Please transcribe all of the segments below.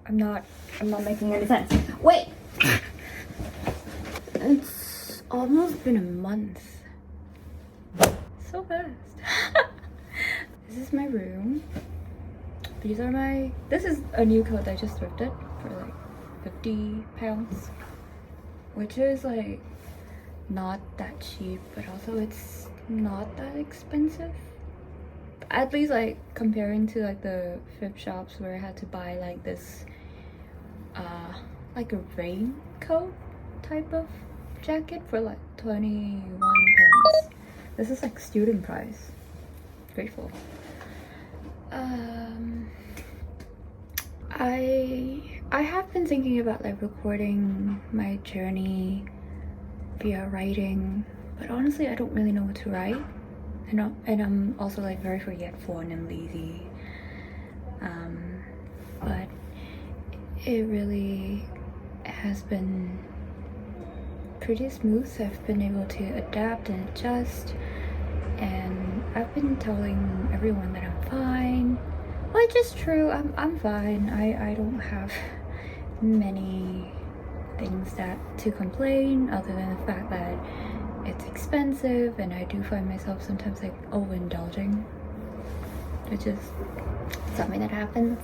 I'm not making any sense. Wait! It's almost been a month. So fast. This is my room. This is a new coat I just thrifted for like 50 pounds. Which is like not that cheap, but also it's not that expensive. At least like comparing to like the thrift shops where I had to buy like this like a raincoat type of jacket for like 21 pounds. This is like student price. Grateful. I have been thinking about like recording my journey via writing, but honestly I don't really know what to write. And I'm also like very forgetful and lazy. But it really has been pretty smooth. I've been able to adapt and adjust, and I've been telling everyone that I'm fine, which is true. I'm fine. I don't have many things to complain other than the fact that it's expensive, and I do find myself sometimes like overindulging, which is something that happens.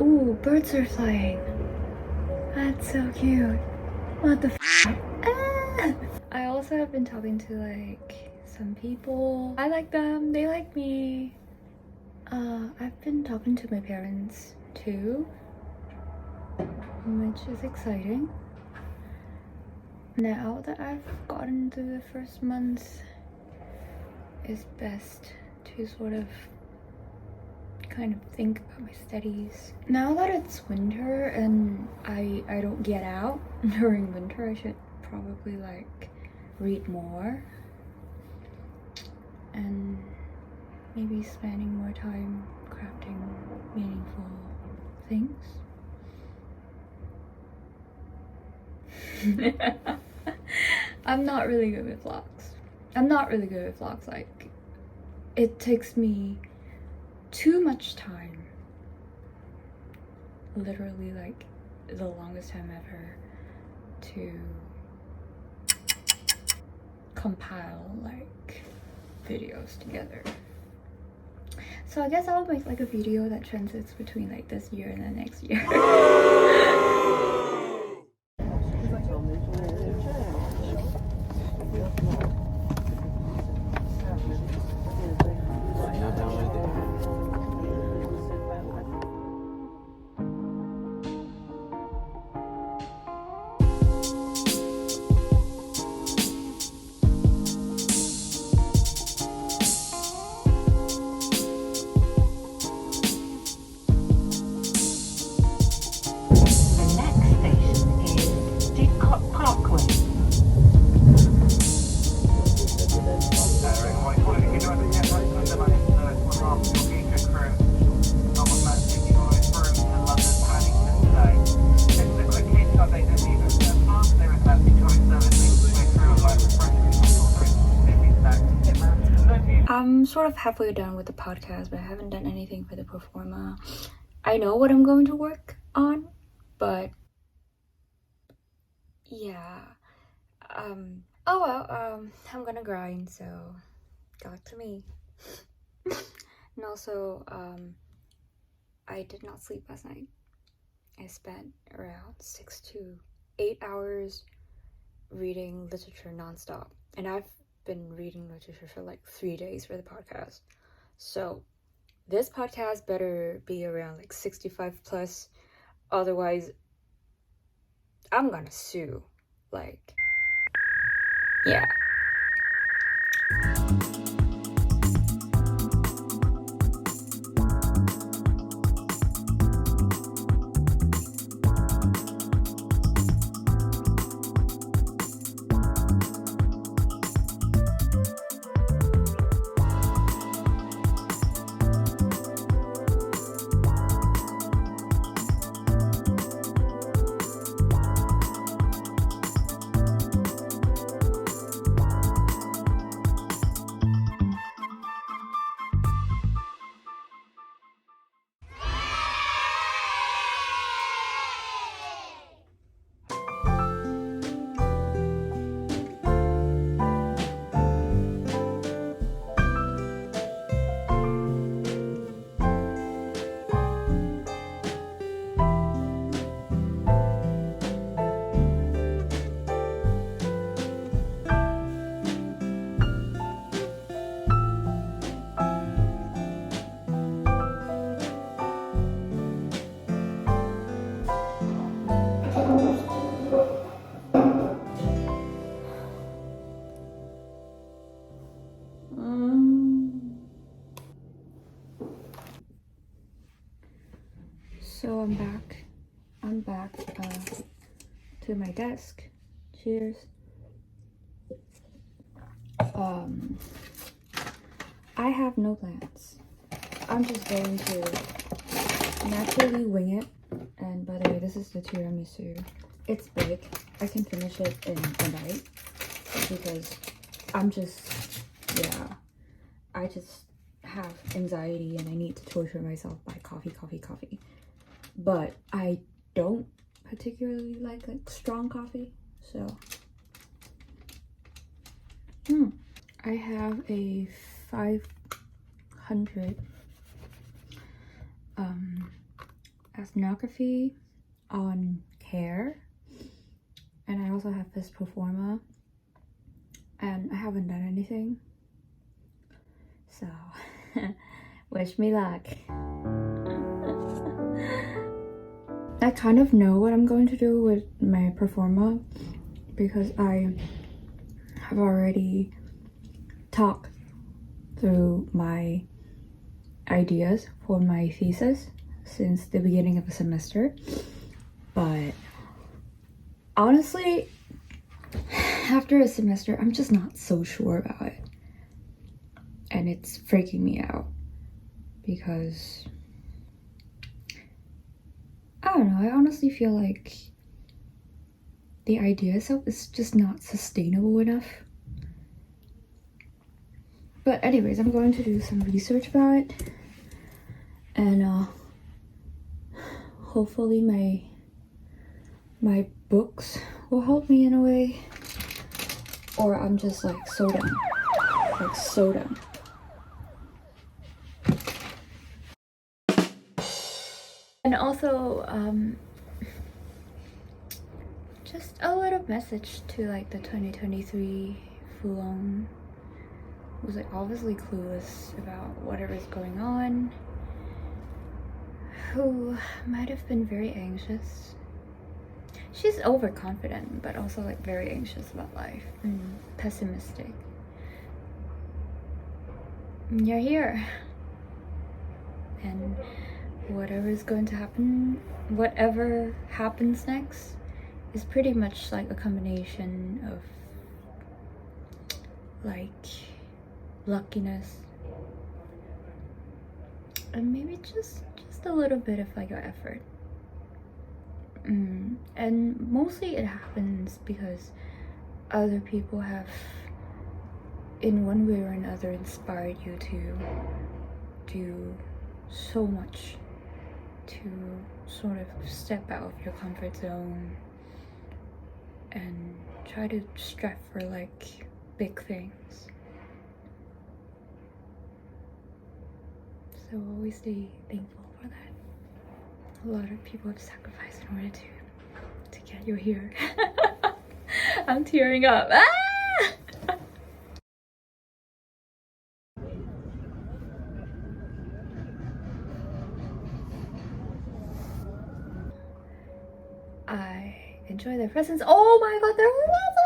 Ooh, birds are flying. That's so cute. What the f? Ah! I also have been talking to like some people. I like them, they like me. I've been talking to my parents too, which is exciting. Now that I've gotten through the first month, it's best to sort of kind of think about my studies. Now that it's winter and I don't get out during winter, I should probably like read more and maybe spending more time crafting meaningful things. I'm not really good with vlogs. Like, it takes me too much time. Literally like the longest time ever to compile like videos together. So I guess I'll make like a video that transits between like this year and the next year. I'm sort of halfway done with the podcast, but I haven't done anything for the performa. I know what I'm going to work on, but yeah. I'm gonna grind, so good luck to me. And also, I did not sleep last night. I spent around 6 to 8 hours reading literature nonstop, and I've been reading literature for like 3 days for the podcast. So this podcast better be around like 65 plus, otherwise I'm gonna sue. Like, yeah. I'm back. I'm back to my desk. Cheers. I have no plans. I'm just going to naturally wing it. And by the way, this is the tiramisu. It's big. I can finish it in a night because I'm just, yeah, I just have anxiety and I need to torture myself by coffee. But I don't particularly like strong coffee, so I have a 500 ethnography on care, and I also have this Performa, and I haven't done anything, so wish me luck. I kind of know what I'm going to do with my Performa because I have already talked through my ideas for my thesis since the beginning of the semester, but honestly, after a semester, I'm just not so sure about it, and it's freaking me out because I don't know, I honestly feel like the idea itself is just not sustainable enough. But anyways, I'm going to do some research about it, and hopefully my books will help me in a way, or I'm just like so done. And also, just a little message to like the 2023 Fulong, who's like obviously clueless about whatever's going on, who might have been very anxious. She's overconfident, but also like very anxious about life and pessimistic. You're here, and whatever is going to happen, whatever happens next, is pretty much like a combination of like luckiness and maybe just a little bit of like your effort. And mostly it happens because other people have in one way or another inspired you to do so much to sort of step out of your comfort zone and try to strive for like big things. So always stay thankful for that. A lot of people have sacrificed in order to get you here. I'm tearing up. Ah! I enjoy their presence. Oh my god, there are lots